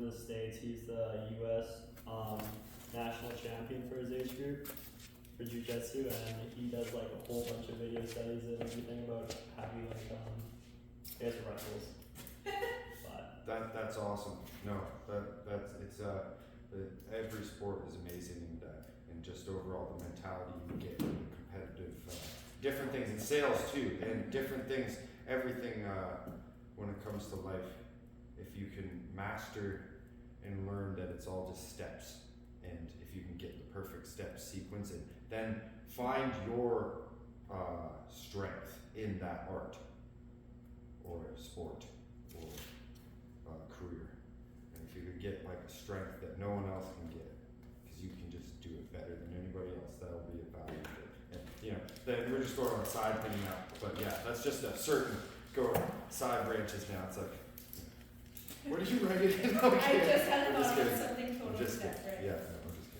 the States. He's the U.S. National champion for his age group for jiu-jitsu, and he does like a whole bunch of video studies and everything about how to like I guess wrestles. But that's awesome. No, it's every sport is amazing, and just overall the mentality you get in competitive different things in sales too, and different things, everything when it comes to life. If you can master and learn that it's all just steps, and if you can get the perfect step sequence, and then find your strength in that art or sport or career, and if you can get like a strength that no one else can get, because you can just do it better than anybody else, that'll be a value. And then we're just going on a side thing now, but yeah, that's just a certain side branches now. It's like, what are you writing? Okay. I just had a thought of something totally separate. Yeah, no, I'm just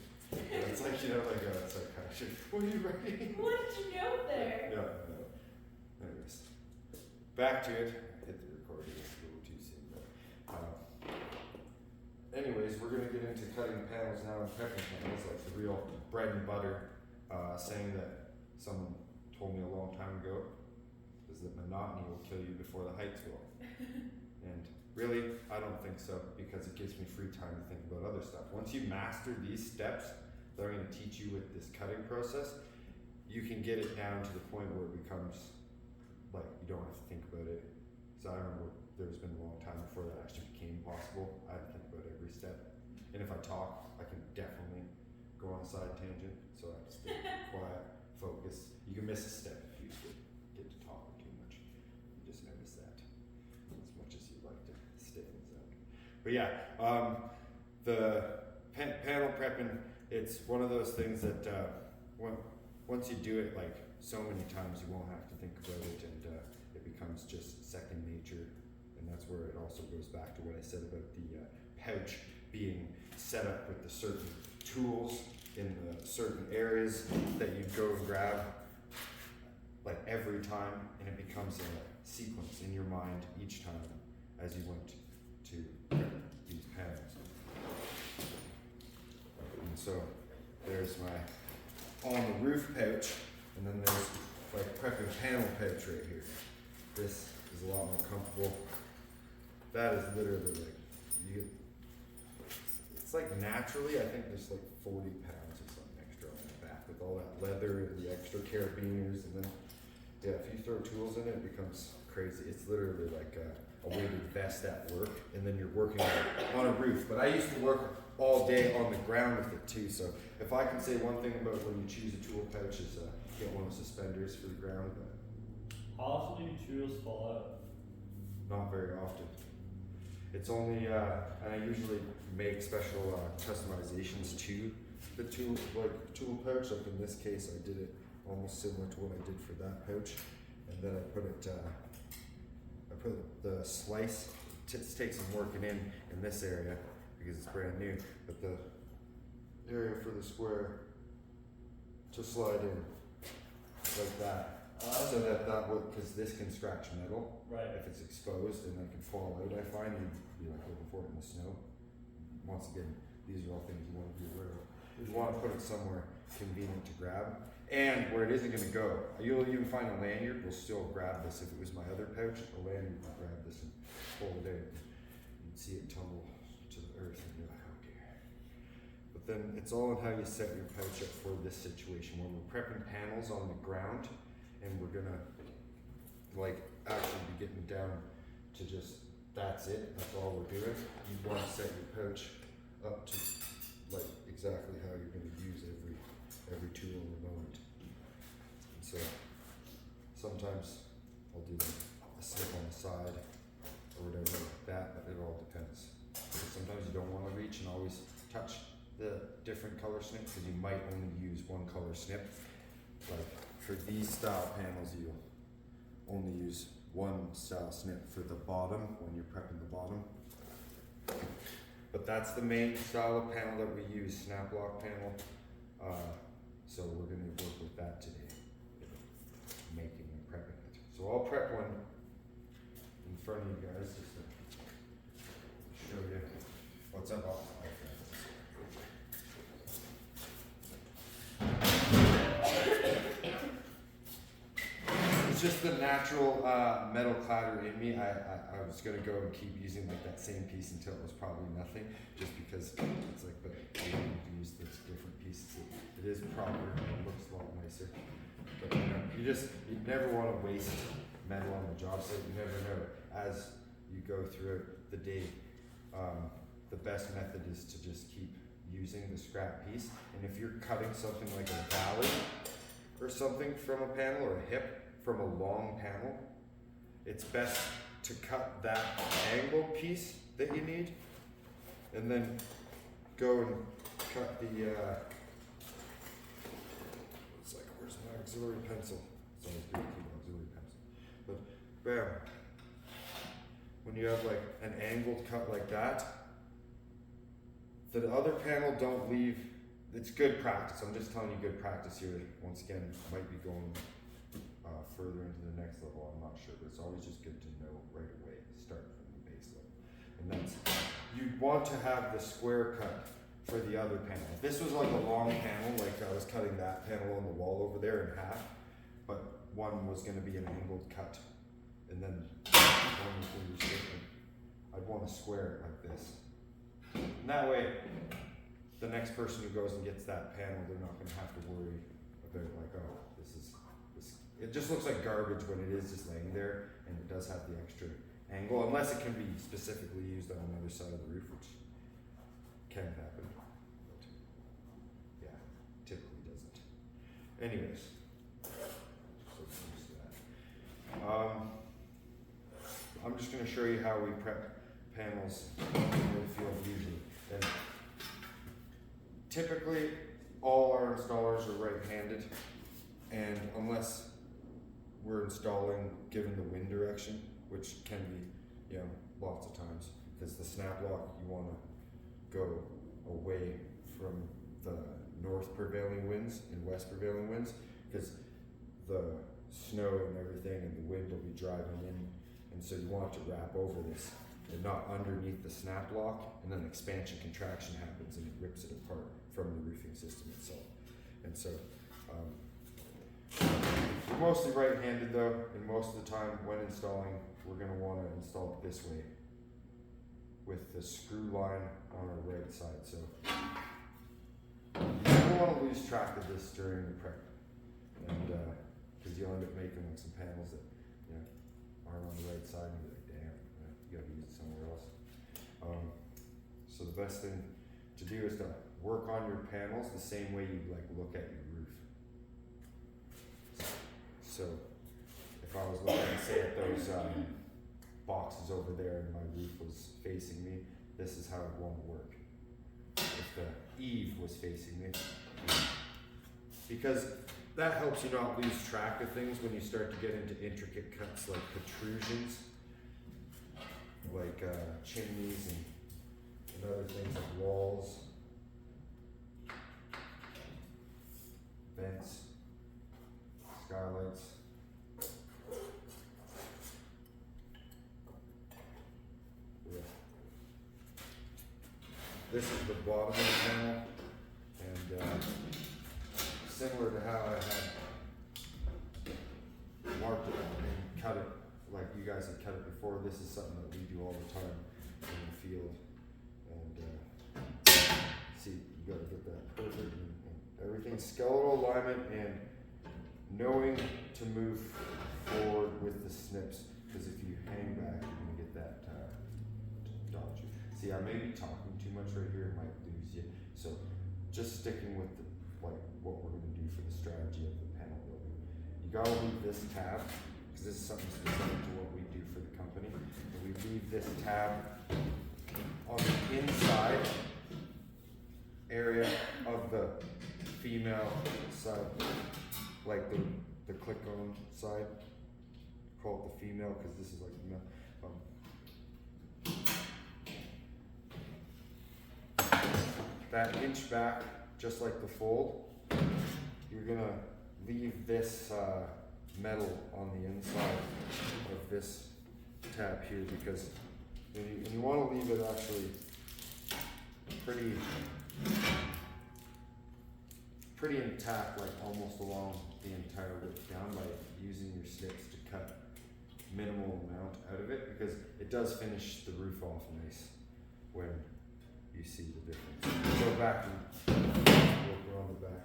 kidding. It's like, it's like, what are you writing? What did you note there? Yeah, no. Anyways, back to it. I hit the recording a little too soon, but anyways, we're gonna get into cutting panels now and prepping panels, like the real bread and butter. Saying that someone told me a long time ago is that monotony will kill you before the heights will. And really, I don't think so, because it gives me free time to think about other stuff. Once you master these steps that I'm going to teach you with this cutting process, you can get it down to the point where it becomes like you don't have to think about it. So I remember there's been a long time before that actually became possible. I had to think about every step. And if I talk, I can definitely go on a side tangent. So I have to stay quiet, focus. You can miss a step if you get to talking too much. You just notice that as much as you'd like to stay in the zone. But yeah, the panel prepping, it's one of those things that once you do it like so many times, you won't have to think about it, and it becomes just second nature. And that's where it also goes back to what I said about the pouch being set up with the certain tools in the certain areas that you go and grab like every time, and it becomes a sequence in your mind each time as you went to these panels. And so there's my on the roof pouch, and then there's like prepping panel pouch right here. This is a lot more comfortable. That is literally like it's like naturally, I think there's like 40 pounds or something extra on the back with all that leather and the extra carabiners, and then yeah, if you throw tools in it, it becomes crazy. It's literally like a weighted vest at work, and then you're working on a roof. But I used to work all day on the ground with it too, so if I can say one thing about when you choose a tool pouch is get one of the suspenders for the ground. But how often do your tools fall out? Not very often. It's only, and I usually make special customizations to the tool pouch. Like in this case, I did it almost similar to what I did for that pouch, and then I put the slice. It takes some working in this area because it's brand new, but the area for the square to slide in like that. So that would, because this can scratch metal, right? If it's exposed, and it can fall out. I find you'd be like looking for it in the snow. Once again, these are all things you want to be aware of. You want to put it somewhere convenient to grab, and where it isn't going to go. You'll even find a lanyard will still grab this. If it was my other pouch, a lanyard would grab this and pull it in. You'd see it tumble to the earth, and you're like, oh dear. But then it's all in how you set your pouch up for this situation. When we're prepping panels on the ground, and we're gonna like actually be getting down to just that's it, that's all we're doing. You want to set your pouch up to like exactly how you're gonna use every tool in the moment. And so sometimes I'll do a snip on the side or whatever like that, but it all depends. Because sometimes you don't want to reach and always touch the different color snip, because you might only use one color snip. Like for these style panels, you'll only use one style snip for the bottom when you're prepping the bottom. But that's the main style of panel that we use, snap lock panel. So we're going to work with that today, making and prepping it. So I'll prep one in front of you guys just to show you what's What's up, all? It's just the natural metal clatter in me. I was gonna go and keep using like that same piece until it was probably nothing, just because it's like, but I need to use those different pieces. It is proper, it looks a lot nicer. But you know, you never want to waste metal on the job site. You never know. As you go throughout the day, the best method is to just keep using the scrap piece. And if you're cutting something like a valley or something from a panel, or a hip from a long panel, it's best to cut that angle piece that you need, and then go and cut the it's like, where's my auxiliary pencil? It's always good to keep an auxiliary pencil. But bam, when you have like an angled cut like that, the other panel don't leave. It's good practice. I'm just telling you good practice here. Once again, might be going further into the next level, I'm not sure, but it's always just good to know right away, start from the base level. And that's, you want to have the square cut for the other panel. If this was like a long panel, like I was cutting that panel on the wall over there in half, but one was going to be an angled cut, and then one was going to be shifted, I'd want to square it like this. And that way, the next person who goes and gets that panel, they're not going to have to worry about like, oh, this. It just looks like garbage when it is just laying there, and it does have the extra angle, unless it can be specifically used on another side of the roof, which can happen, but yeah, typically doesn't. Anyways, so used to that. I'm just going to show you how we prep panels in the field usually. And typically, all our installers are right-handed, and unless we're installing given the wind direction, which can be, you know, lots of times, because the snap lock, you want to go away from the north prevailing winds and west prevailing winds, because the snow and everything and the wind will be driving in, and so you want to wrap over this and not underneath the snap lock, and then expansion contraction happens and it rips it apart from the roofing system itself. And so we're mostly right-handed though, and most of the time when installing, we're going to want to install it this way with the screw line on our right side. So you don't want to lose track of this during the prep, and because you'll end up making like some panels that, you know, aren't on the right side, and you're like, damn, you got to use it somewhere else. So the best thing to do is to work on your panels the same way you like look at your roof. So if I was looking, say, at those boxes over there and my roof was facing me, this is how I'd want to work. If the eave was facing me, because that helps you not lose track of things when you start to get into intricate cuts like protrusions, like chimneys and other things like walls, vents, skylights. Yeah. This is the bottom of the panel, and similar to how I had marked it and cut it like you guys had cut it before, this is something that we do all the time in the field. And see, you gotta get that perfect, and everything's skeletal alignment and knowing to move forward with the snips, because if you hang back, you're gonna get that dodgy. See, I may be talking too much right here, it might lose you. So just sticking with the, like what we're gonna do for the strategy of the panel building. You gotta leave this tab, because this is something specific to what we do for the company. And we leave this tab on the inside area of the female side, like the click-on side. Call it the female because this is like the male. That inch back, just like the fold, you're gonna leave this metal on the inside of this tab here, because when you want to leave it actually pretty intact, like almost along the entire width down by using your snips to cut minimal amount out of it, because it does finish the roof off nice when you see the difference. Go back and we're on the back.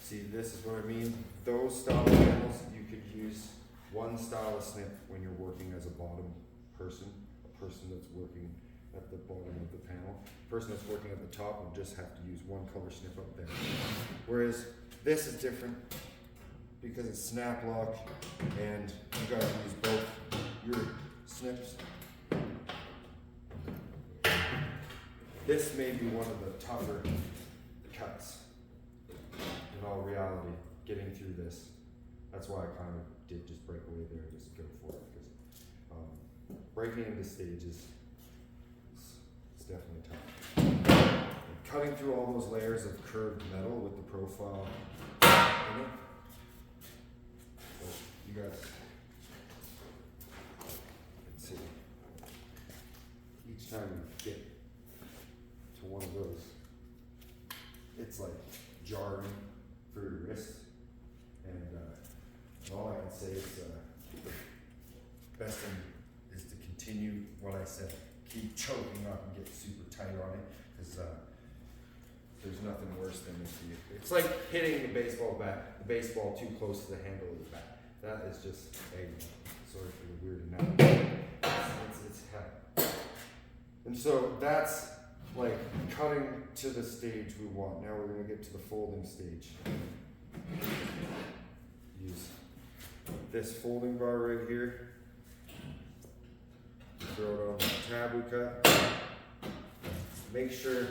See, this is what I mean. Those style of panels, you could use one style of snip when you're working as a bottom person, a person that's working at the bottom of the panel. A person that's working at the top will just have to use one color snip up there. Whereas this is different because it's snap lock and you gotta use both your snips. This may be one of the tougher cuts in all reality, getting through this. That's why I kind of did just break away there and just go for it, because breaking into stages is definitely tough. And cutting through all those layers of curved metal with the profile in it. So you guys can see. Each time you get to one of those, it's like jarring for your wrist, and all I can say is the best thing is to continue what I said. Keep choking up and get super tight on it, because there's nothing worse than if you, it's like hitting the baseball too close to the handle of the bat. That is just, hey, sorry for the weird analogy. It's hell. And so that's like cutting to the stage we want. Now we're going to get to the folding stage. Use this folding bar right here. Throw it on the taboo cut. Make sure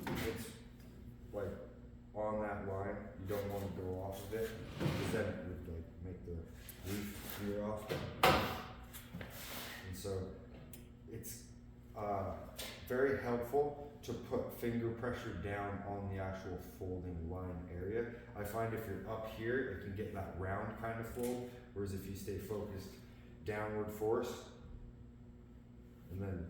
it's like on that line. You don't want to go off of it, because then it would like make the leaf veer off. And so it's very helpful to put finger pressure down on the actual folding line area. I find if you're up here, it can get that round kind of fold, whereas if you stay focused downward force, and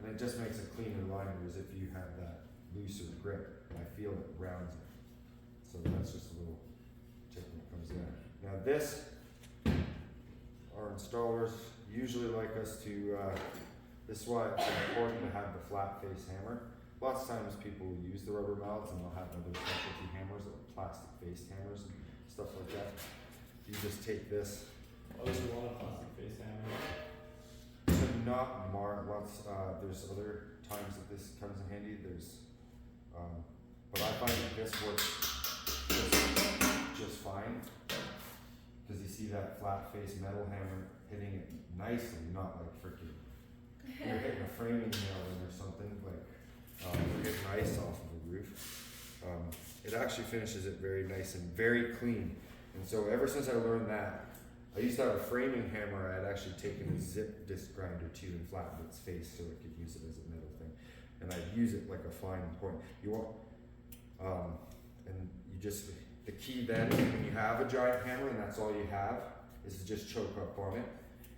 it just makes a cleaner line, whereas if you have that looser grip, I feel it rounds it. So that's just a little tip when it comes down. Now this, our installers usually like us to, this is why it's important to have the flat face hammer. Lots of times people will use the rubber mallets and they'll have other specialty hammers, like plastic faced hammers and stuff like that. You just take this. Oh, there's a lot of plastic face hammers. Not lots, there's other times that this comes in handy. There's, but I find that this works just fine. Because you see that flat face metal hammer hitting it nicely, not like freaking, you're hitting a framing nail in or something, like you're hitting ice off of the roof. It actually finishes it very nice and very clean. And so ever since I learned that, I used to have a framing hammer. I had actually taken a zip disc grinder too and flattened its face so I could use it as a metal thing. And I'd use it like a fine point. You want, and you just, the key then, when you have a giant hammer and that's all you have, is to just choke up on it.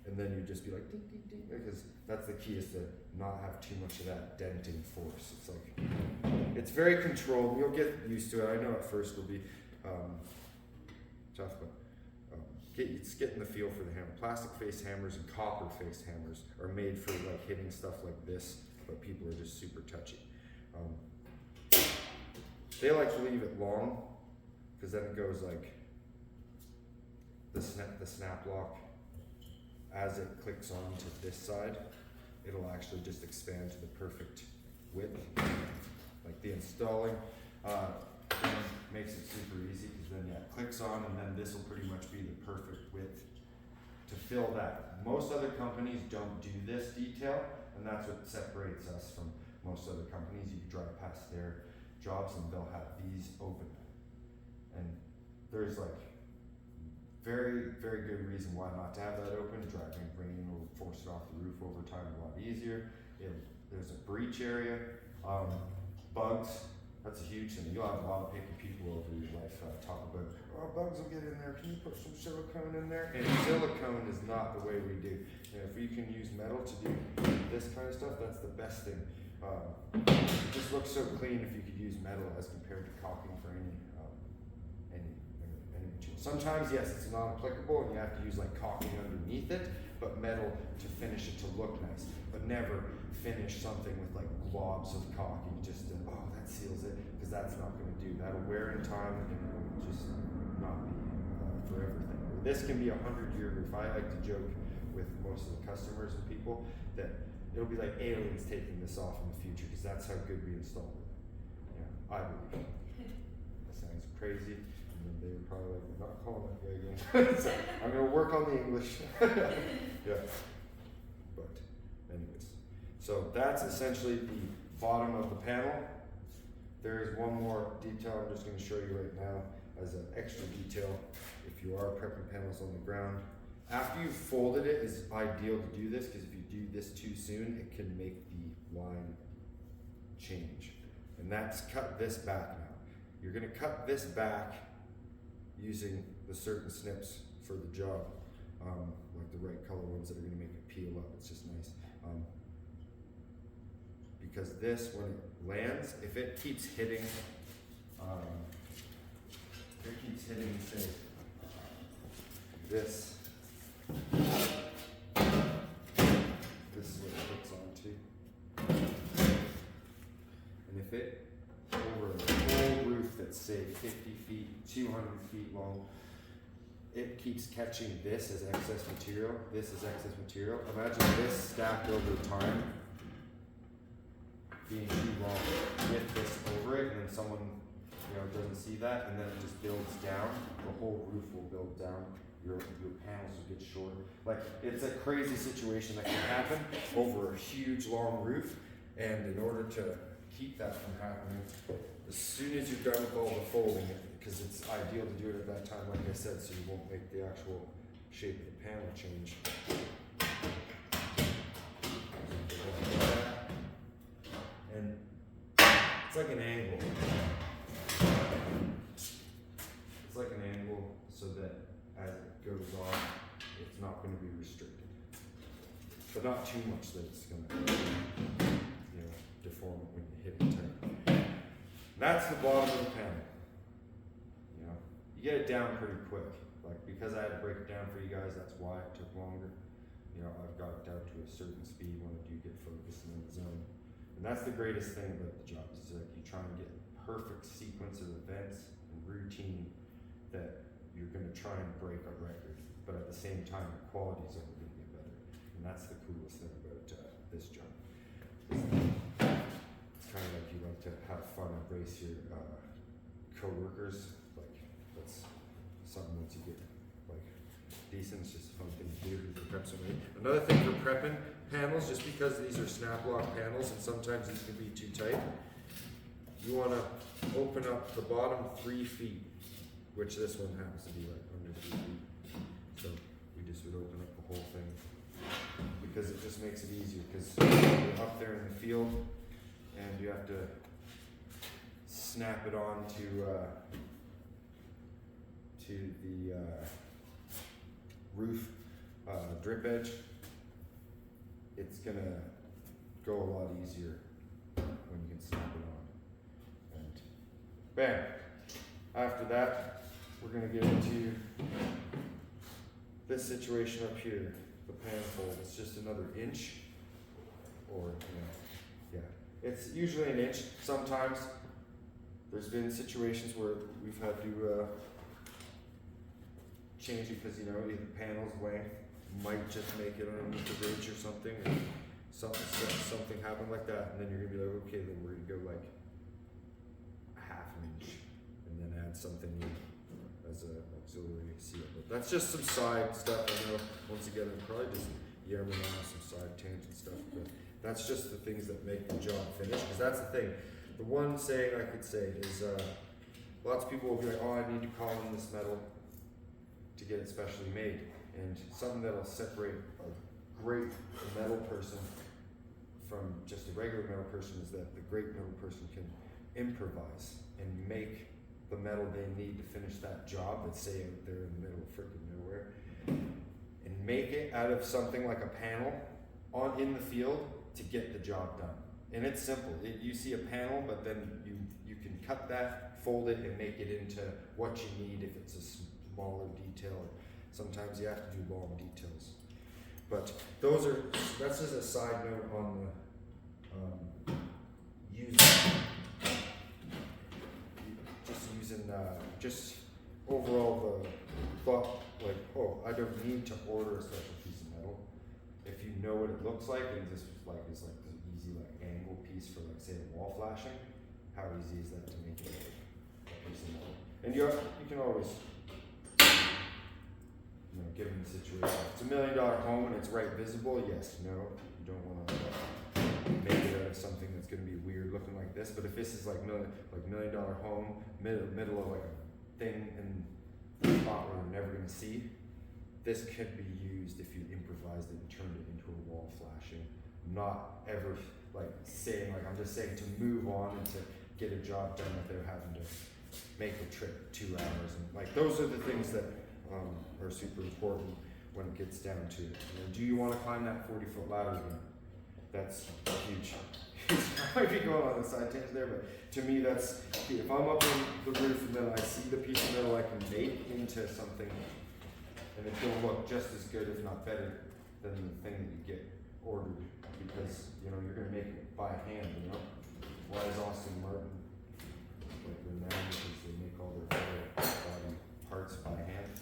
And then you just be like, ding, ding, ding, because that's the key, is to not have too much of that denting force. It's like, it's very controlled. You'll get used to it. I know at first it'll be tough, but it's getting the feel for the hammer. Plastic face hammers and copper face hammers are made for like hitting stuff like this, but people are just super touchy. They like to leave it long, because then it goes like the snap lock. As it clicks on to this side, it'll actually just expand to the perfect width. Like the installing makes it super easy, because then it clicks on, and then this will pretty much be the perfect width to fill that. Most other companies don't do this detail, and that's what separates us from most other companies. You can drive past their jobs and they'll have these open, and there's like very, very good reason why not to have that open. Driving rain will force it off the roof over time a lot easier. There's a breach area. Bugs That's a huge thing. You'll have a lot of picky people over your life talk about, oh, bugs will get in there. Can you put some silicone in there? And silicone is not the way we do. If you can use metal to do this kind of stuff, that's the best thing. It just looks so clean if you could use metal as compared to caulking for any material. Sometimes, yes, it's not applicable and you have to use like caulking underneath it, but metal to finish it to look nice. But never finish something with like globs of caulking just to, oh, that seals it, because that's not going to do. That'll wear in time and it'll just not be for everything. This can be a 100-year roof. I like to joke with most of the customers and people that it'll be like aliens taking this off in the future, because that's how good we installed it. Yeah, I believe. That sounds crazy. And then they were probably like, we're not calling that guy again. So I'm going to work on the English. Yeah. But anyways. So that's essentially the bottom of the panel. There is one more detail I'm just going to show you right now as an extra detail. If you are prepping panels on the ground, after you've folded it, it's ideal to do this, because if you do this too soon, it can make the line change. And that's cut this back now. You're going to cut this back using the certain snips for the job, like the right color ones that are going to make it peel up. It's just nice. Because this, when it lands, if it keeps hitting, say, this is what it hooks onto. And if it, over a whole roof that's say 50 feet, 200 feet long, it keeps catching this as excess material. This is excess material. Imagine this stacked over time being too long with this over it, and then someone doesn't see that, and then it just builds down. The whole roof will build down. Your panels will get short. Like, it's a crazy situation that can happen over a huge long roof, and in order to keep that from happening, as soon as you're done with all the folding, because it's ideal to do it at that time, like I said, so you won't make the actual shape of the panel change. And it's like an angle. It's like an angle so that as it goes off, it's not going to be restricted. But not too much that it's going to deform it when you hit it tight. That's the bottom of the panel. You get it down pretty quick. Like, because I had to break it down for you guys, that's why it took longer. I've got it down to a certain speed when I do get focused in the zone. And that's the greatest thing about the job, is that you try and get perfect sequence of events and routine that you're going to try and break a record, but at the same time, the quality is only going to get better. And that's the coolest thing about this job. It's kind of like you like to have fun and embrace your co-workers. Like, that's something once you get like decent, it's just a fun thing to do. You can prep somebody. Another thing for prepping panels, just because these are snap lock panels and sometimes these can be too tight, you want to open up the bottom 3 feet, which this one happens to be like under 3 feet. So we just would open up the whole thing, because it just makes it easier, because you're up there in the field and you have to snap it on to the roof drip edge. It's gonna go a lot easier when you can snap it on. And bam! After that, we're gonna get into this situation up here, the pan fold. It's just another inch, or it's usually an inch. Sometimes there's been situations where we've had to change it, because either panel's length might just make it underneath the ridge or something, or something happened like that, and then you're gonna be like, okay, then we're gonna go like a half an inch, and then add something as a auxiliary seal. But that's just some side stuff. I know, once again, I'm probably just yammering on some side tangent stuff, but that's just the things that make the job finish. Because that's the thing. The one saying I could say is, lots of people will be like, oh, I need to call in this metal to get it specially made. And something that'll separate a great metal person from just a regular metal person is that the great metal person can improvise and make the metal they need to finish that job that's say out there in the middle of freaking nowhere, and make it out of something like a panel on in the field to get the job done. And it's simple. You see a panel, but then you can cut that, fold it, and make it into what you need if it's a smaller detail. Sometimes you have to do long details. But that's just a side note on the just overall the thought, like, oh, I don't need to order a special piece of metal. If you know what it looks like, and this like is like the easy like angle piece for like say wall flashing, how easy is that to make it a piece of metal? And you can always, given the situation, if it's $1 million home and it's right visible, yes, no, you don't want to make it out of something that's going to be weird looking like this. But if this is like $1 million home, middle of like a thing in a spot where you're never going to see, this could be used if you improvised it and turned it into a wall flashing. Not ever like saying like I'm just saying to move on and to get a job done without having to make the trip 2 hours, and like those are the things that are super important when it gets down to it. Do you want to climb that 40-foot ladder again? That's huge. I might be going on a side tangent there, but to me that's, if I'm up on the roof and then I see the piece of metal I can make into something, and it will look just as good, if not better, than the thing that you get ordered, because you're going to make it by hand. Why is Austin Martin like renowned because they make all their body parts by hand?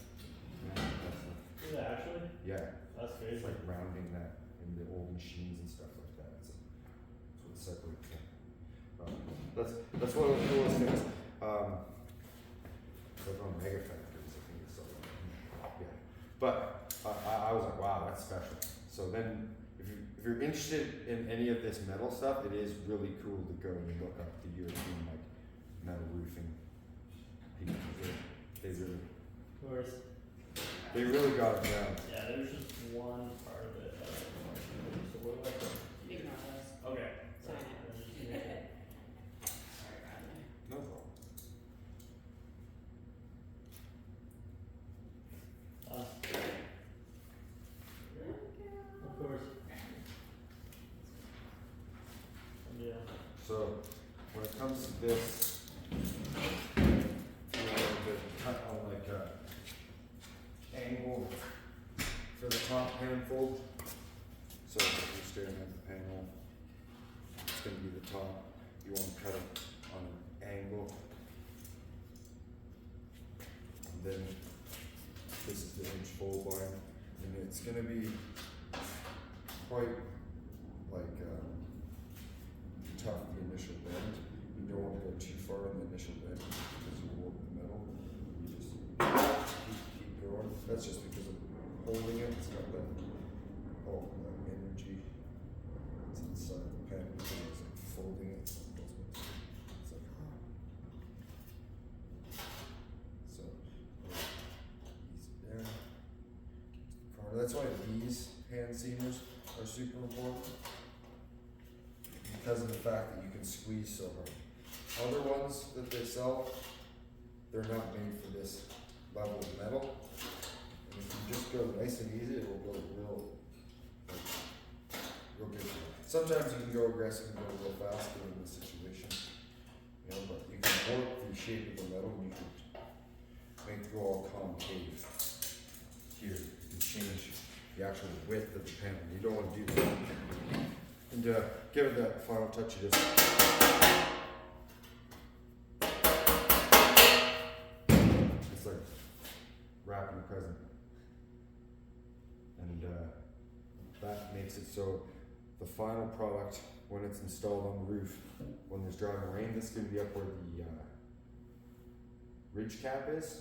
Is it actually? Yeah. That's crazy. It's like rounding that in the old machines and stuff like that. That's what separates them. That's one of the coolest things. Like on mega factories, I think it's so. Yeah. But I was like, wow, that's special. So then, if you're interested in any of this metal stuff, it is really cool to go and look up the European like metal roofing people. Of course. They really got it down. Yeah, there's just one part of it. So what do I do? Ignore those. Okay. Sign it. Sorry about that. No problem. Of course. Yeah. So when it comes to this, the cut on like a angle for the top pan fold. So if you're staring at the panel, it's going to be the top. You want to cut it on an angle. And then this is the inch fold line, and it's going to be quite like tough the initial bend. You don't want to go too far in the initial bend because you warp the metal. You just keep going. That's just because of holding it. It's got that energy. It's inside the pen because it's like folding it. It's like so ease it down. That's why these hand seamers are super important, because of the fact that you can squeeze so hard. Other ones that they sell, they're not made for this level of metal. And if you just go nice and easy, it will go real good. Sometimes you can go aggressive and go real fast in this situation, but you can warp the shape of the metal and you can make it go all concave. Here, you can change the actual width of the panel. You don't want to do that. And give it that final touch of just it's like wrapping a present. And that makes it so the final product, when it's installed on the roof, when there's driving rain, this is going to be up where the ridge cap is,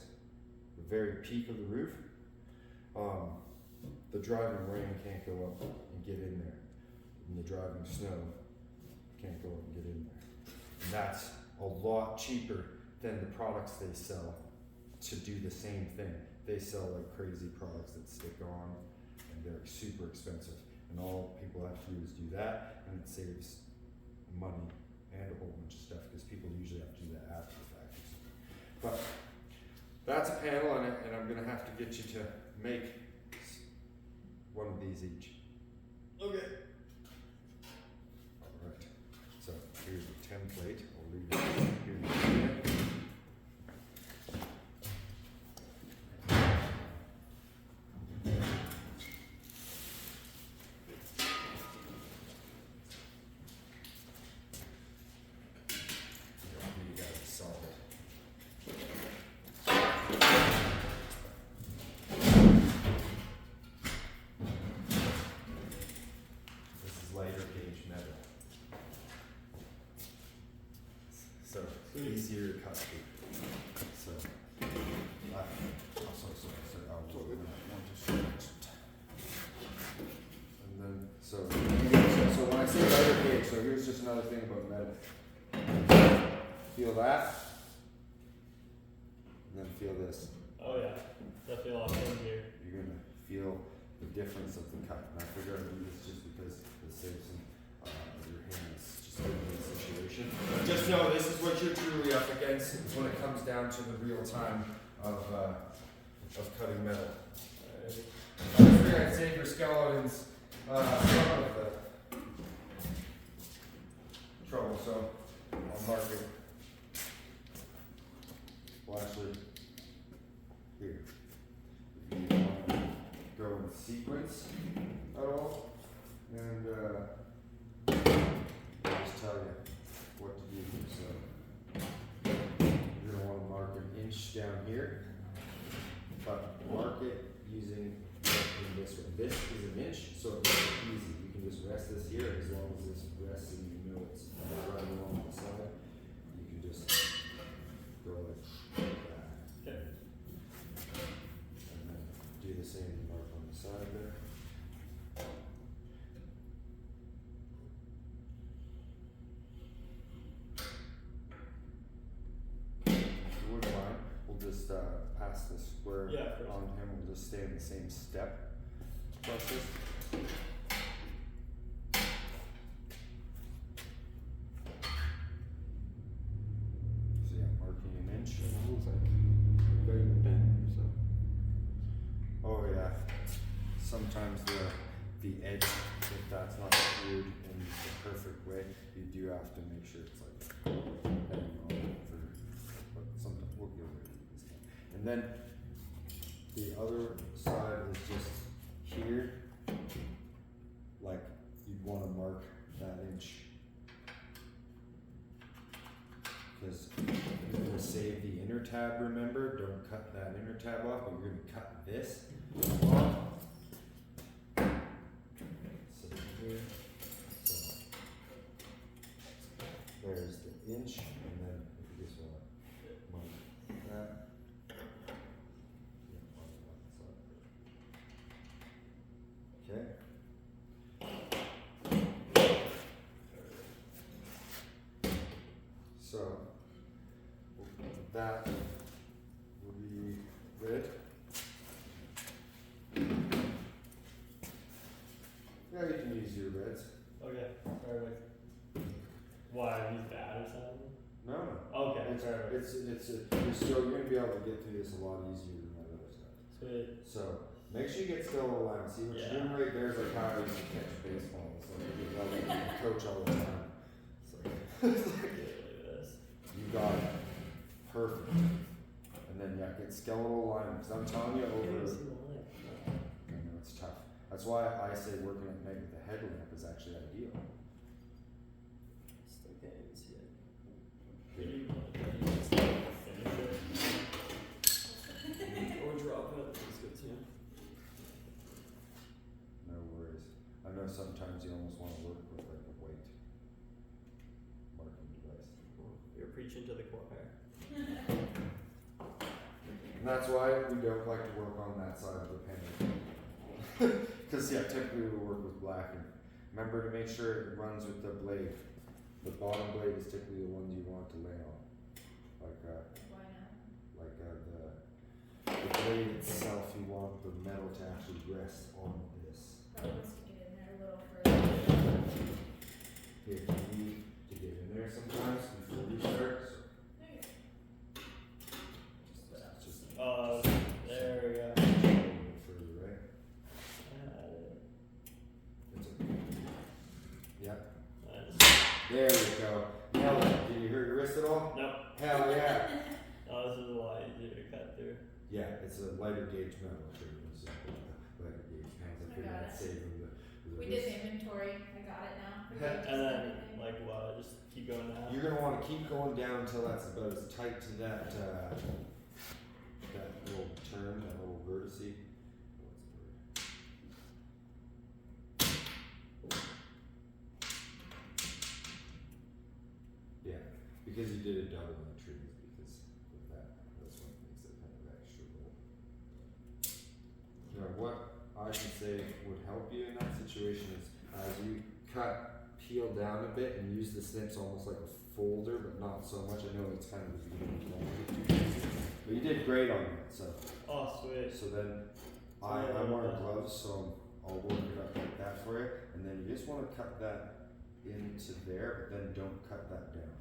the very peak of the roof. The driving rain can't go up and get in there. And the driving snow can't go up and get in there. And that's a lot cheaper than the products they sell to do the same thing. They sell like crazy products that stick on and they're super expensive. And all people have to do is do that, and it saves money and a whole bunch of stuff, because people usually have to do that after the fact. But that's a panel, and I'm gonna have to get you to make one of these each. Okay. Alright, so here's the template, I'll leave it here in a minute. You guys solve it. This is lighter gauge metal. So easier to cut through. So, sorry, I'll put it in that one just and then, so when I say lighter gauge, so here's just another thing about metal. Feel that, and then feel this. Oh yeah, definitely a lot more here. You're gonna feel the difference of the cut. And I figure I'd do this just because it saves some of your hands just in the situation. But just know this is what you're truly up against when it comes down to the real time of cutting metal. I figured I'd save your skeletons some of the trouble, so I'll mark it. Well, actually, here. If you want to go in sequence at all, and I'll just tell you what to do. So you're gonna want to mark an inch down here, but mark it using in this way. This is an inch, so it makes it easy. You can just rest this here, as long as this rests and you know it's right along the side. You can just go like that. Okay. And then do the same mark on the side there. If you wouldn't mind, we'll just pass this square Yeah, of course. on him. We'll just stay in the same step process. So yeah, marking an inch. Looks like very pen, so. Oh yeah. Sometimes the edge, if that's not screwed in the perfect way, you do have to make sure it's like heading over. But sometimes we'll get rid of this time. And then the other side is just here. Like you'd want to mark that inch. Because you're going to save the inner tab, remember? Don't cut that inner tab off, but you're going to cut this off. So here, so there's the inch, and then if you just want to mark that, yeah, mark that side. Okay. So that will be red. Yeah, you can use your reds. Okay. Perfect. Why? He's bad or something? No, no. Okay. Perfect. You're gonna be able to get through this a lot easier than that other stuff. Sweet. So make sure you get still aligned. See what Yeah. you're doing right there is like how I used to catch baseball. It's like you coach all the time. It's like Look at this. you got it. Perfect. And then yeah, get skeletal alignment. Because I'm telling you I can't even over. see the line. I know it's tough. That's why I say working at night with a headlamp is actually ideal. Still can't even see it. Okay. Maybe finish it. Or drop it. That's good too. No worries. I know sometimes you almost want to work with like a white marking device. You're preaching to the choir. And that's why we don't like to work on that side of the pen. Because yeah, typically we work with black, and remember to make sure it runs with the blade. The bottom blade is typically the ones you want to lay on. Like Why not? the blade itself, you want the metal to actually rest on this. Probably wants to get in there a little further. If you need to get in there, here sometimes before we start. So just there we go. a little further, right? It's okay. Yep. There we go. Nailed it. Did you hurt your wrist at all? No. Hell yeah. Oh, this is a lot easier to cut through. Yeah, it's a lighter gauge metal. It's lighter gauge panels. I figured got I'd it. save them. We did the inventory. I got it now. We And did And then, everything. like, what? Just keep going down. You're gonna want to keep going down until that's about as tight to that that little turn, that little vertice. What's the word? Yeah, because you did a double entry, because with that's what makes it kind of extra roll. Now, what I can say would help you in that situation is as you peel down a bit and use the snips almost like a folder, but not so much. I know it's kind of the beginning, but you did great on it. So, Oh, sweet. so then I'm wearing gloves, so I'll work it up like that for you, and then you just want to cut that into there, but then don't cut that down.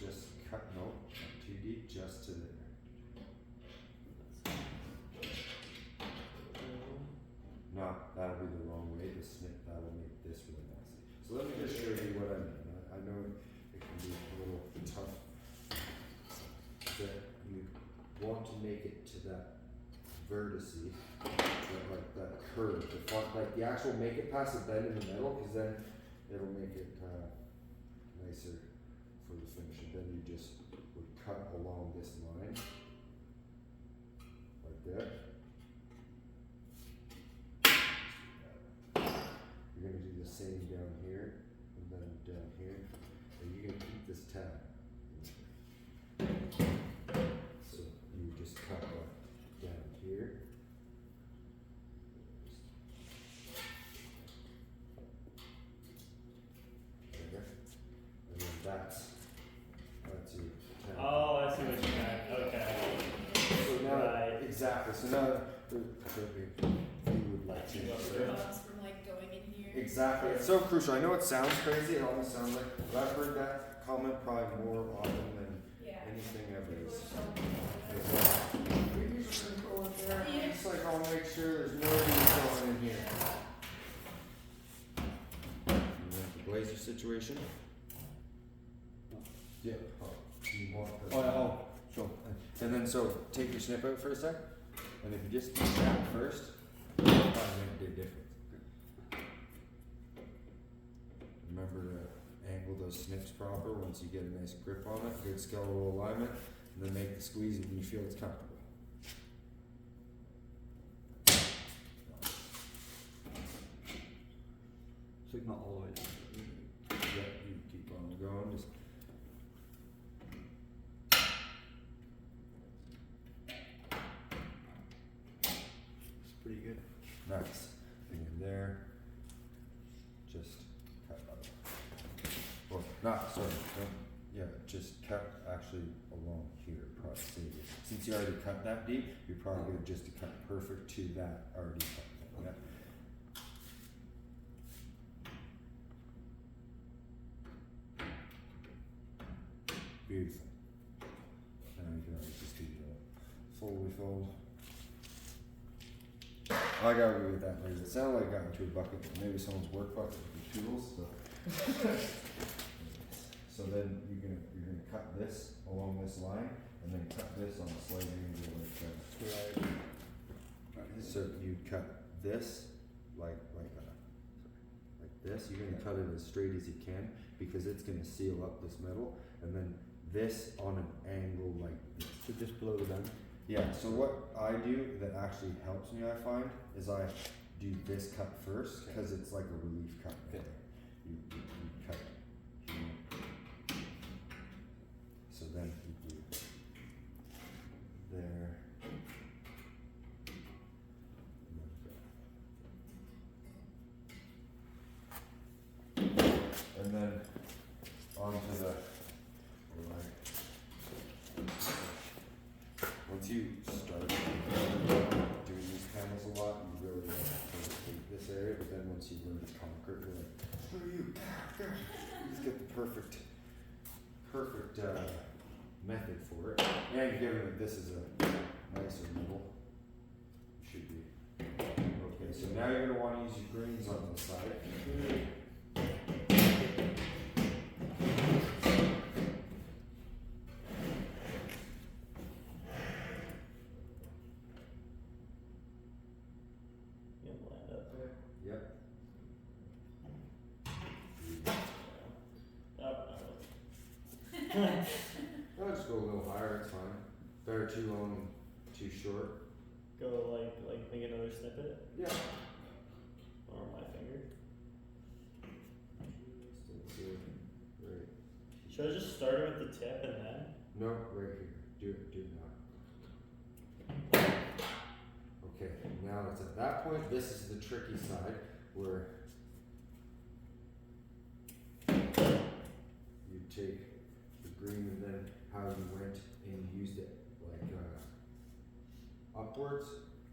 Just cut, no, not too deep, just to there. No, that'll be the wrong way. The snip, that will make this really messy. So let me just show you what I mean. I know it can be a little tough. That you want to make it to that vertice, like that curve, the front, like the actual make it past the bend in the middle, because then it'll make it nicer for the finish. And then you just would cut along this line, like that. You're going to do the same down here, and then down here, and you're going to keep this tab. So you just cut down here. There. And then that's your tab. Oh, I see what you meant. Okay. So now, Right. exactly. So now, if you would like to. Gloves from like going in here. Exactly. It's so crucial. I know it sounds crazy. It almost sounds like, but I've heard that comment probably more often than Yeah. anything ever People are is. so These are gonna go in there. Yeah. It's like I'll make sure there's no leaves going in here. And then the blazer situation. Yeah. Oh, you want the, Sure. and then so take your snip out for a sec, and if you just do that first, it'll probably make a big difference. Remember to angle those snips proper once you get a nice grip on it, good skeletal alignment, and then make the squeeze when you feel it's comfortable. So not all the way down. Yeah, you keep on going, just It's pretty good. nice. Thing in there. Just cut up. Or not, sorry, don't, yeah, just cut actually along here, probably save it. Since you already cut that deep, you're probably gonna just cut perfect to that already cut thing, yeah. Beautiful. Now you can always just do the fold. I gotta agree with that, Liz. It sounded like I got into a bucket, but maybe someone's work bucket with tools. So then you're gonna cut this along this line, and then cut this on a slight angle like that. Right. So you cut this like this. You're gonna cut it as straight as you can because it's gonna seal up this metal, and then this on an angle like this. So just below the bend. Yeah, so what I do that actually helps me, I find, is I do this cut first, because it's like a relief cut. Okay. You cut here. So then you do there. And then onto the right. Once you start doing these panels a lot, you really hate this area, but then once you learn to conquer it, you're like, screw you, you just get the perfect perfect method for it. And given that this is a nicer middle, should be okay. So now you're gonna want to use your greens on this side. You can land up there. Yep. Oh, I'll just go a little higher. It's fine. Better too long than too short. go like make another snippet Yeah. or my finger. Right. Should I just start it with the tip and then? No, right here. Do it now. Okay, now it's at that point, this is the tricky side where you take the green and then how you went and used it like upwards,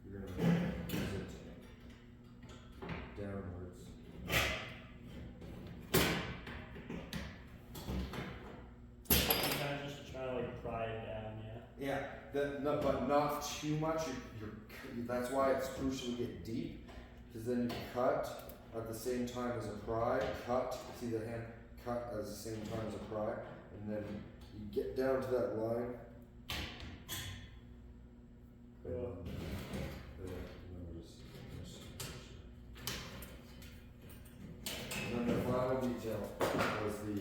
you're gonna use it downwards. I'm kind of just trying to like pry it down, yeah. Yeah, no, but not too much. That's why it's crucial to get deep, because then you cut at the same time as a pry. Cut, see the hand, cut at the same time as a pry, and then you get down to that line. Cool. And then the final detail was the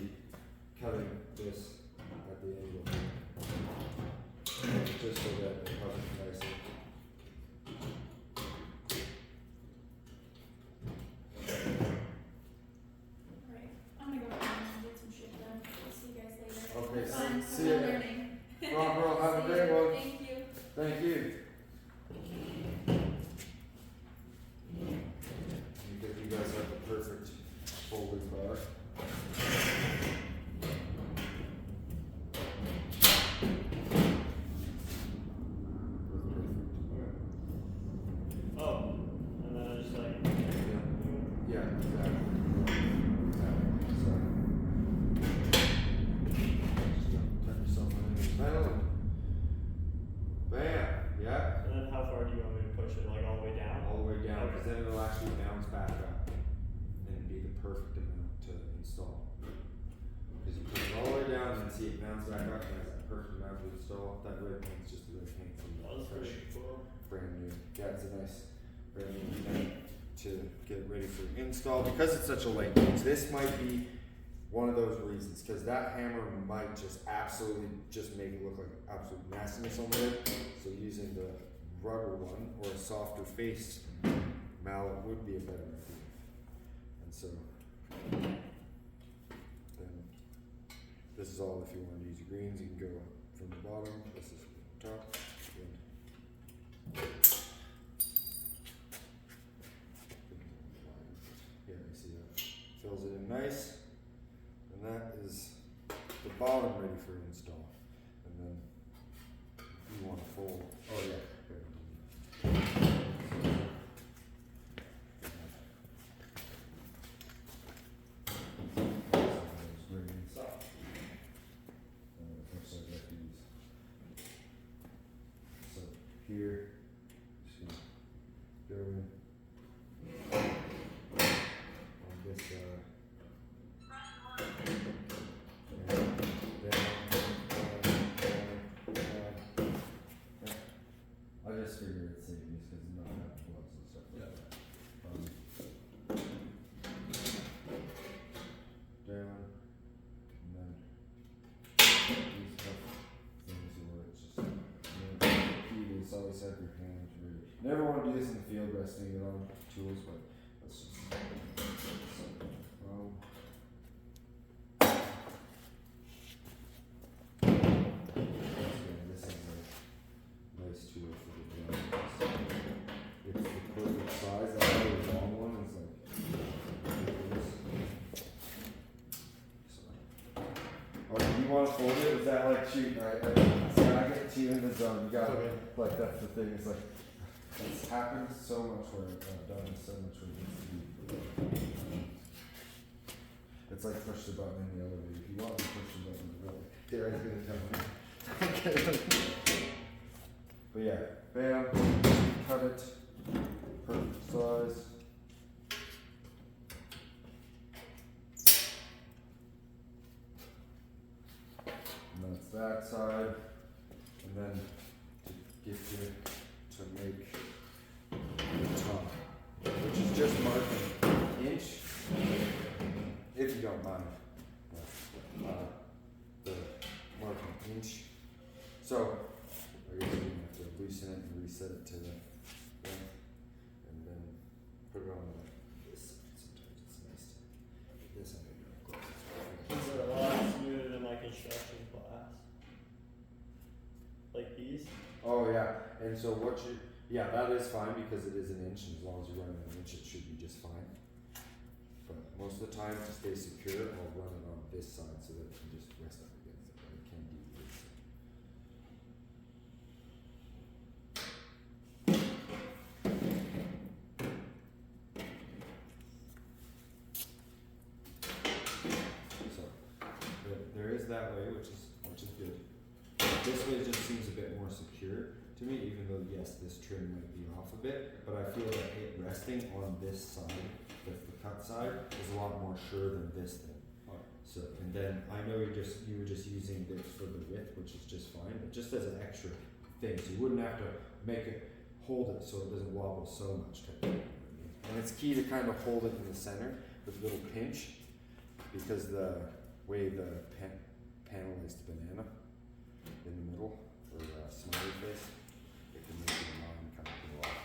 cutting this at the angle, just so that it covers nicely. Alright, I'm gonna go home and get some shit done. I'll see you guys later. Okay, Have fun. see Have ya. fun learning. Bro, have a See great ya. one. Thank you. Thank you. Because you guys have the perfect folding bar. Oh, and then I just like Yeah, exactly. So, just cut yourself on the metal and bam, yeah. and then how far do you want me to push it? Like all the way down? All the way down, because then it'll actually bounce back up and be the perfect amount to install. Because you put it all the way down and see it bounce back up, and that's that perfect amount to install. That red paint's just a red paint from That was fresh, pretty cool. brand new. Yeah, it's a nice brand new paint to get ready for install. Because it's such a light gauge, this might be one of those reasons, because that hammer might just absolutely just make it look like absolute nastiness on there. So using the rubber one or a softer face mallet would be a better idea. And so then this is all if you want to use your greens, you can go from the bottom, this is the top. Yeah, you see that fills it in nice, and that is the bottom ready for install. And then you want to fold. Oh yeah. So here, just gonna go in on this I just figured it's safe because it's not having gloves and stuff like that. Down, and then these tough things where it's just, you always have your hands ready. Never want to do this in the field resting it on tools, but let's just. This is a nice tool for the job. It's the perfect size. That really long one is like this. So. Oh, you want to fold it? Is that like shoot? Right? See, I get you in the zone. You got it. Like that's the thing. It's like it's happened so much where I've done so much where it needs to be. It's like push the button in the elevator. If you want to push the button in the elevator. Darren's gonna tell me. Okay. But yeah, bam, cut it, perfect size. And that's that side, and then to get you to make the top, which is just marking inch, if you don't mind, the marking inch. So I guess you have to loosen it and reset it to the thing, and then put it on like this. Sometimes it's nice to get this under your clothes. These are a lot smoother than my construction class. Like these. Oh yeah, and so what you, yeah, that is fine because it is an inch, and as long as you're running an inch, it should be just fine. But most of the time, to stay secure, I'll run it on this side so that it can just rest up against it, but it can deviate. So there is that way, which is good. This way just seems a bit more secure to me, even though yes, this trim might be off a bit, but I feel that it resting on this side, the cut side, is a lot more sure than this thing. So, and then I know you were just using this for the width, which is just fine, but just as an extra thing, so you wouldn't have to make it, hold it so it doesn't wobble so much. And it's key to kind of hold it in the center with a little pinch, because the way the panel is the banana in the middle, or smiley face, it can make the line kind of go off.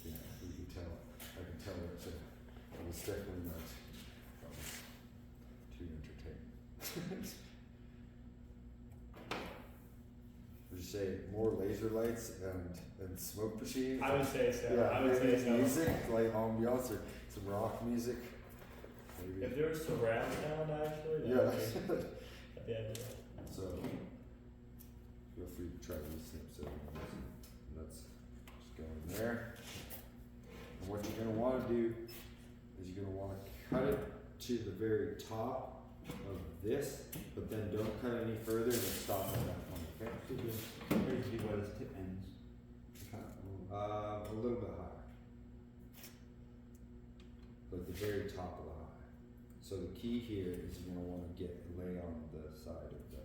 Yeah, you can tell. I can tell that it was definitely not too entertaining. Would you say more laser lights and smoke machines? I would say so. Yeah, I would say so. music, like ambiance, or some rock music. Maybe. If there was surround sound, actually, Yeah. that would be at the end of it. So, feel free to try these snips out. And that's just go in there. And what you're going to want to do is you're going to want to cut it to the very top of this, but then don't cut any further and stop at that point, okay? Basically where this tip ends. A little bit higher. So at the very top of the high. So the key here is you're going to want to lay on the side of the,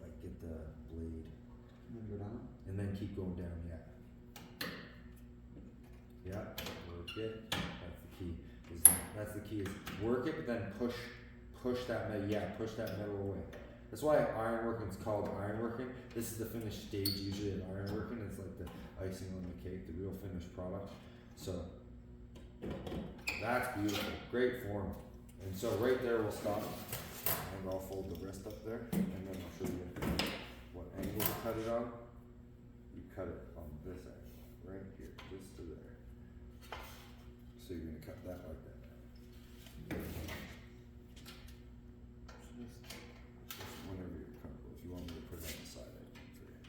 like get the blade, And then go down. and then keep going down, yeah. Yeah, work it, that's the key. That's the key is work it, but then push that metal away. That's why ironworking is called ironworking. This is the finished stage usually of ironworking. It's like the icing on the cake, the real finished product. So that's beautiful, great form. And so right there we'll stop, and I'll fold the rest up there, and then I'll show you what angle to cut it on. You cut it on this angle, right here, just to there. So you're gonna cut that like that. Just whenever you're comfortable. If you want me to put it on the side, I can for you.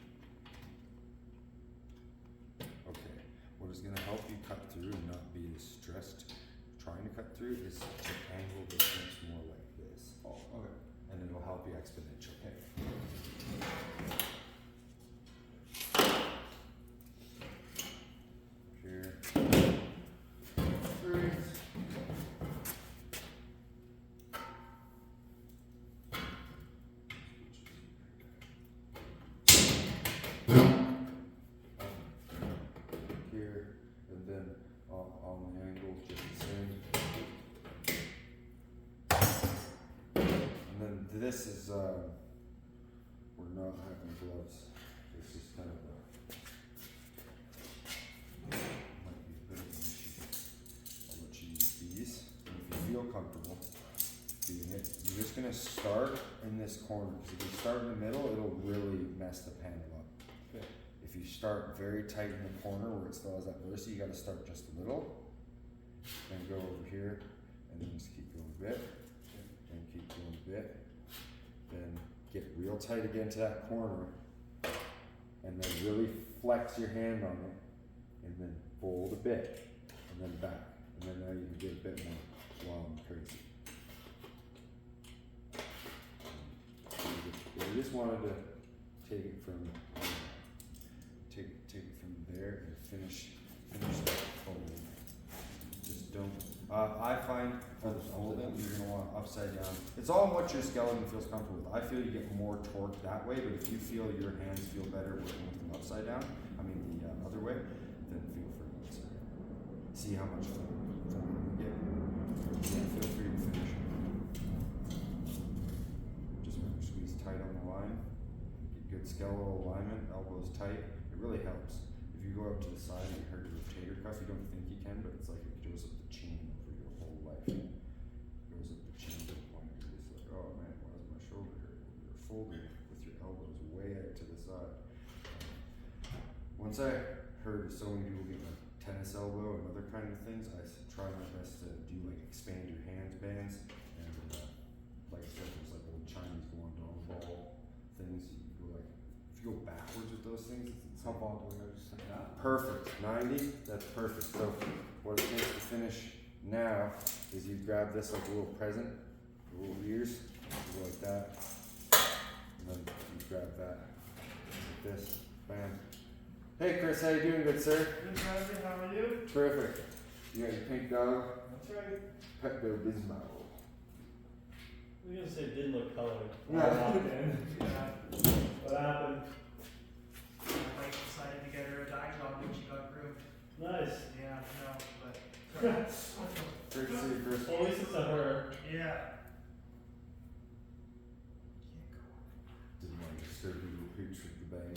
Okay, what is gonna help you cut through and not be as stressed trying to cut through is to angle the strips more like this. Oh, okay. And it'll help you exponentially. Here. Three. Here, and then on the angle, just the same. And then this is, we're not having gloves. This is kind of might be a bit of an issue. I'll let you use these. And if you feel comfortable doing it, you're just gonna start in this corner. Because if you start in the middle, it'll really mess the panel up. Okay. If you start very tight in the corner where it still has that versa, you gotta start just a little. Then go over here, and then just keep going a bit. And keep going a bit. Then get real tight again to that corner. And then really flex your hand on it. And then fold a bit, and then back, and then now you can get a bit more long and crazy. If you just wanted to take it from there and finish that fold. Just don't. I find for the folding you're gonna want upside down. It's all what your skeleton feels comfortable with. I feel you get more torque that way, but if you feel your hands feel better working with them upside down, the other way, then feel free to upside down. See how much forward you get. And feel free to finish. Just remember, squeeze tight on the line. Get good skeletal alignment, elbows tight. It really helps. If you go out to the side and you hurt your rotator cuff, you don't think you can, but it's like it goes up the chain over your whole life. It goes up the chain to the point where you're just like, oh man, why does my shoulder hurt? You're folding with your elbows way out to the side. Once I heard so many people get like tennis elbow and other kind of things, I try my best to do like expand your hands bands and like I said, there's like old Chinese guangdong ball things. You go like if you go backwards with those things, it's How long do we just like that? perfect. 90, that's perfect. So what it takes to finish now is you grab this like a little present, the little ears, go like that, and then you grab that like this, bam. Hey Chris, how you doing, good sir? Good, Roger. How are you? Terrific. You got your pink dog? That's right. Pepto Bismol. I was gonna say it did look colored. Yeah. I walked in. Yeah. What happened? My wife decided to get her a dye job when she got groomed. Nice. Yeah, no, but. Great to see you, Chris. Well, at least it's a her. Yeah. Didn't want to disturb you with hooch with the bang.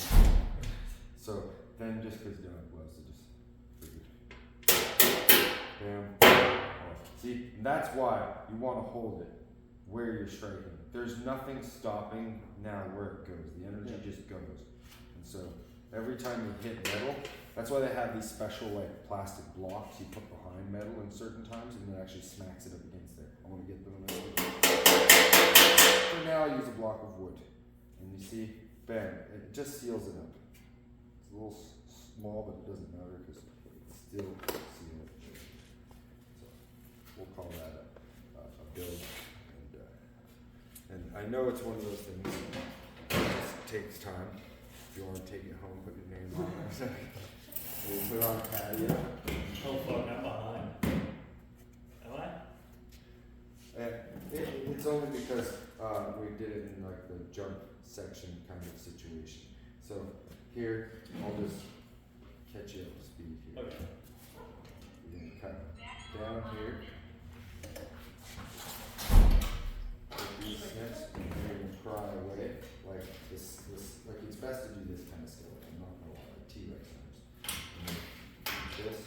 So then just because you don't have gloves, I just figured. Bam. Oh. See, and that's why you want to hold it where you're striking. There's nothing stopping now where it goes. The energy just goes. And so every time you hit metal, that's why they have these special like plastic blocks you put behind metal in certain times and it actually smacks it up against there. I want to get them in there. For now I use a block of wood. And you see, bam, it just seals it up. It's a little small, but it doesn't matter because it's still sealed. So we'll call that a build. And I know it's one of those things that just takes time. If you want to take it home, put your name on it. We'll put it on a patio. Oh fuck, I'm behind. Am I? And it's only because we did it in like the jump section kind of situation. So here, I'll just catch you up to speed here. Okay. We're gonna cut down here. Take these snips and you're gonna pry away like this, like it's best to do this kind of skeleton, I'm not gonna lie, like T-Rex arms. This.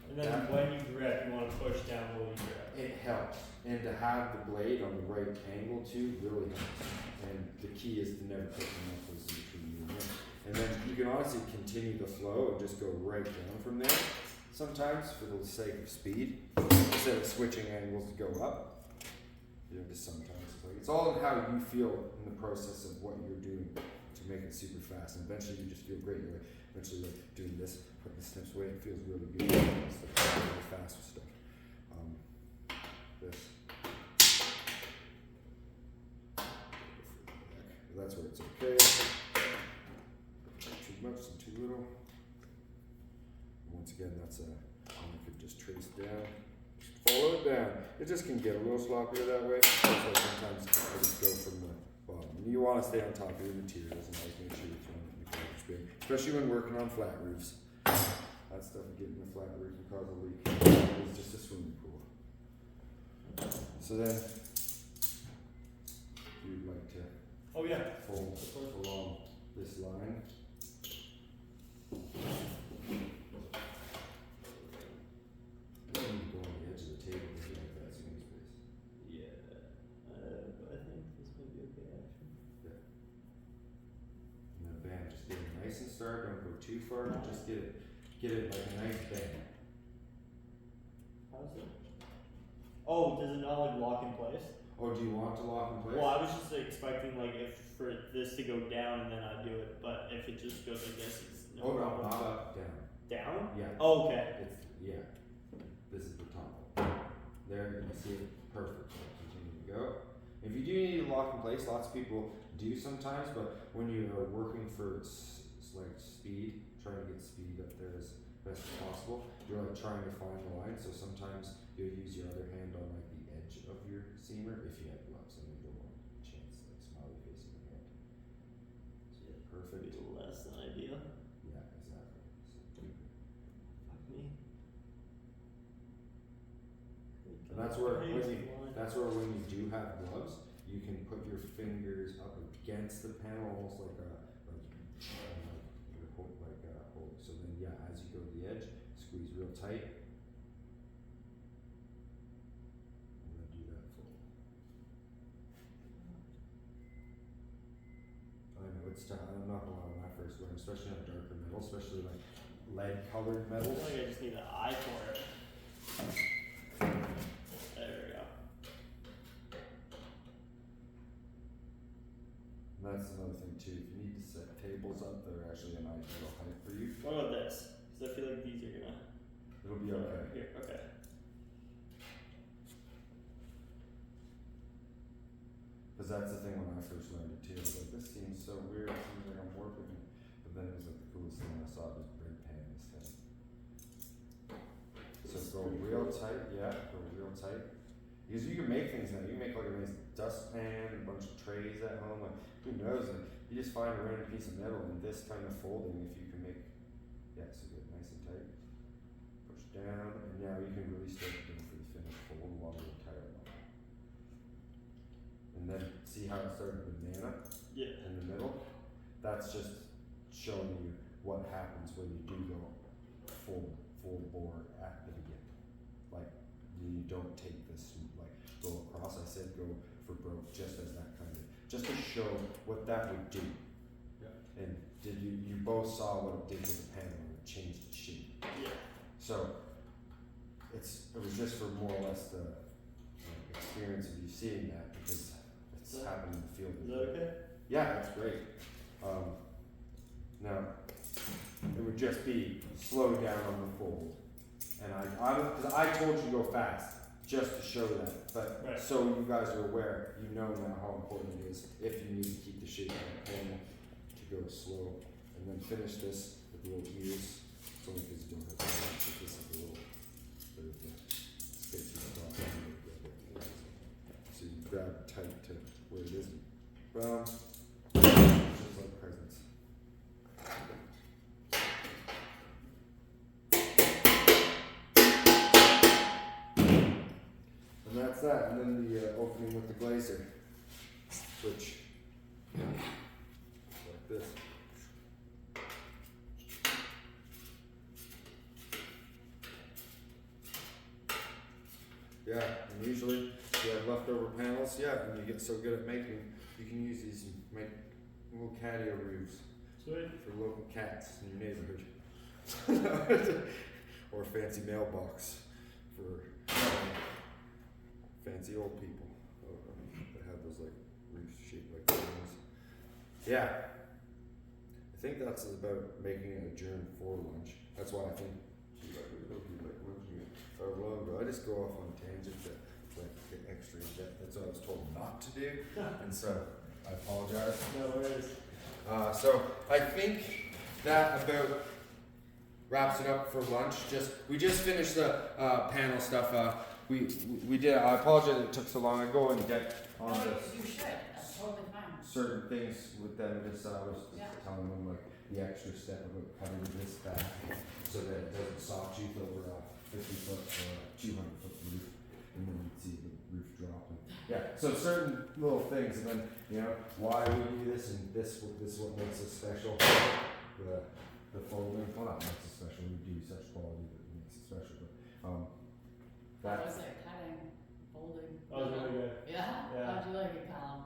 And then when you grip, you want to push down while you grip. It helps, and to have the blade on the right angle too really helps. And the key is to never put the knuckles between you and him. And then you can honestly continue the flow and just go right down from there. Sometimes, for the sake of speed, instead of switching angles to go up, just sometimes it's all in how you feel in the process of what you're doing to make it super fast. And eventually, you just feel great. You're like, eventually, like doing this, putting the steps away, it feels really good. It's like really fast with stuff. This. That's where it's okay. Too much and too little. Once again, that's one you could just trace down. Just follow it down. It just can get a little sloppier that way. That's why sometimes I just go from the bottom. And you want to stay on top of your materials and always make sure you're throwing it in the garbage bin. Especially when working on flat roofs. That stuff getting a flat roof can cause a leak. It's just a swimming pool. So then, you'd like to Oh yeah. fold along this line. Go on the edge of the table to get that seam space. Yeah. I think this might be okay actually. Yeah. And then bam, just get it nice and start. Don't go too far. Just get it like a nice bang. How's it? Oh, does it not like lock in place? Oh, do you want to lock in place? Well, I was just expecting like if for this to go down and then I do it, but if it just goes like this, it's no Oh no, problem. not up, down. Down? Yeah. Oh, okay. It's, yeah. This is the top. There, you can see it. Perfect. Continue to go. If you do need to lock in place, lots of people do sometimes, but when you are working for like speed, trying to get speed up there as best as possible, you're like trying to find the line. So sometimes you'll use your other hand on like the edge of your seamer if you have gloves, and then you'll want a chance like smiley facing your hand. So yeah, perfect. Maybe less than ideal. Yeah, exactly. So, Fuck me. and that's where I hate when you this line. that's where when you do have gloves, you can put your fingers up against the panel, almost like a hold. So then, yeah, as you go to the edge, squeeze real tight, and then do that full. I know it's tough. I'm not gonna lie, when I first learned, especially on darker metal, especially like lead colored I metals. feel like I just need an eye for it. There we go. And that's another thing too. If you need to set tables up, they're actually an ideal height for you. What about this? Because I feel like these are gonna. It'll be okay. Here, okay. Because that's the thing when I first learned it too. I was like, this seems so weird. It seems like I'm warping it. But then it was like the coolest thing I saw was break pan this thing. So go real tight, yeah, go real tight. Because you can make things now. You can make like a nice dustpan, a bunch of trays at home. Like who knows? Like you just find a random piece of metal and this kind of folding. If you can make, yeah, so get nice and tight. Push down, and now you can really start to go for the finished fold along the entire line. And then see how it started with banana Yeah. in the middle? That's just showing you what happens when you do go full bore at the beginning. Like you don't take this like go across. I said go for broke just as that kind of just to show what that would do. Yeah. And did you both saw what it did to the panel and it changed its shape. Yeah. So it was just for more or less the experience of you seeing that because it's happened in the field. Is that okay? Yeah, that's great. Now, it would just be slow down on the fold. And because I told you to go fast, just to show that. But Right. so you guys are aware, you know now how important it is if you need to keep the shape of the panel to go slow. And then finish this with little ears. It's only because you don't have to but this is a little bit of the space you can drop in. So you grab tight to where it is. Just like presents. And that's that. And then the opening with the glazer, which like this. Yeah, and usually if you have leftover panels, yeah, and you get so good at making, you can use these and make little catio roofs Sweet. for local cats in your neighborhood. Or a fancy mailbox for fancy old people that have those like roofs shaped like things. Yeah, I think that's about making it adjourned for lunch. That's why I think I just go off on tangents that like get extra in depth. That's what I was told not to do, and so I apologize. No worries. So I think that about wraps it up for lunch. We just finished the panel stuff. We did. I apologize it took so long. I go in depth on this. You should. That's totally fine. Certain things with them. Just I was Yeah. telling them like the extra step about cutting this back so that it doesn't sawtooth over a 50-foot or 200-foot roof, and then you'd see the roof drop. And, yeah. So certain little things, and then why we do this, and this is what makes us special. The folding, well, not makes it special. We do such quality that makes it special. But How that was it cutting, folding? That was really good. Yeah? Yeah. How'd you like it, Colin?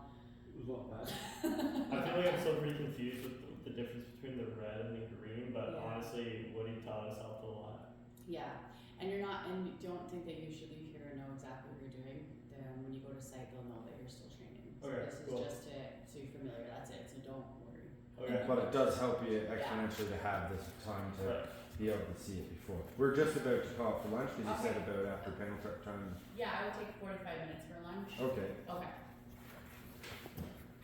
It was not bad. I feel like I'm still pretty confused with the difference between the red and the green, but Yeah. honestly, what he taught us helped a lot. Yeah, and you don't think that you should leave here and know exactly what you're doing. Then when you go to site, they'll know that you're still training. So Okay, this is cool. just so you're familiar, that's it, so don't worry. Okay. but it does help you exponentially to have this time to Right. be able to see it before. We're just about to call for lunch because you said Okay. about after panel prep time. Yeah, I would take 45 minutes for lunch. Okay. Okay.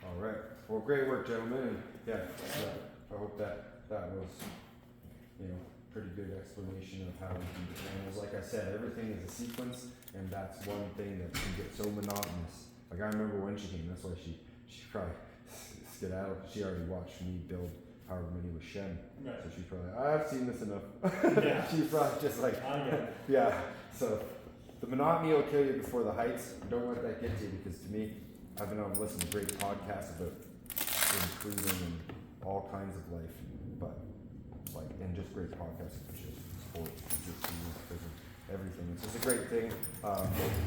All right. Well, great work, gentlemen. And yeah, I hope that was, pretty good explanation of how we do the panels. Like I said, everything is a sequence, and that's one thing that can get so monotonous. Like I remember when she came, that's why she probably skedaddled. She already watched me build however many with Shem. Right. So she's probably, I've seen this enough. Yeah. She's probably just like, I get it. yeah. So the monotony will kill you before the heights. Don't let that get to you, because to me, I've been on listening to great podcasts about improving and all kinds of life, but and just great podcasts for just sports, everything. It's just a great thing.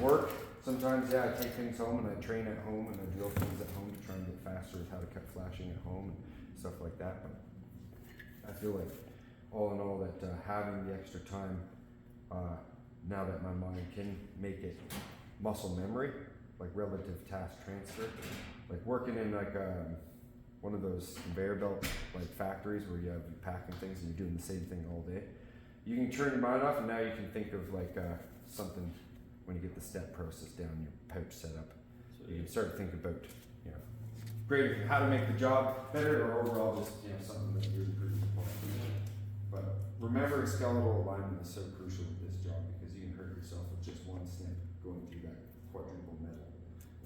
Work. Sometimes, I take things home and I train at home and I drill things at home to try and get faster with how to cut flashing at home and stuff like that. But I feel like all in all that having the extra time, now that my mind can make it muscle memory, like relative task transfer, like working in one of those conveyor belt factories where you have you packing things and you're doing the same thing all day. You can turn your mind off and now you can think of something when you get the step process down, your pouch set up. You can start to think about great how to make the job better, or overall just something that you're pretty important. But remember, skeletal alignment is so crucial with this job because you can hurt yourself with just one snip going through that quadruple metal.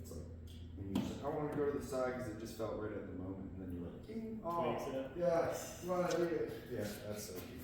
It's like when you just I want to go to the side because it just felt right at the moment, and then you're like, oh, Tweaks it. yeah, you want to do it. Yeah, that's so cute.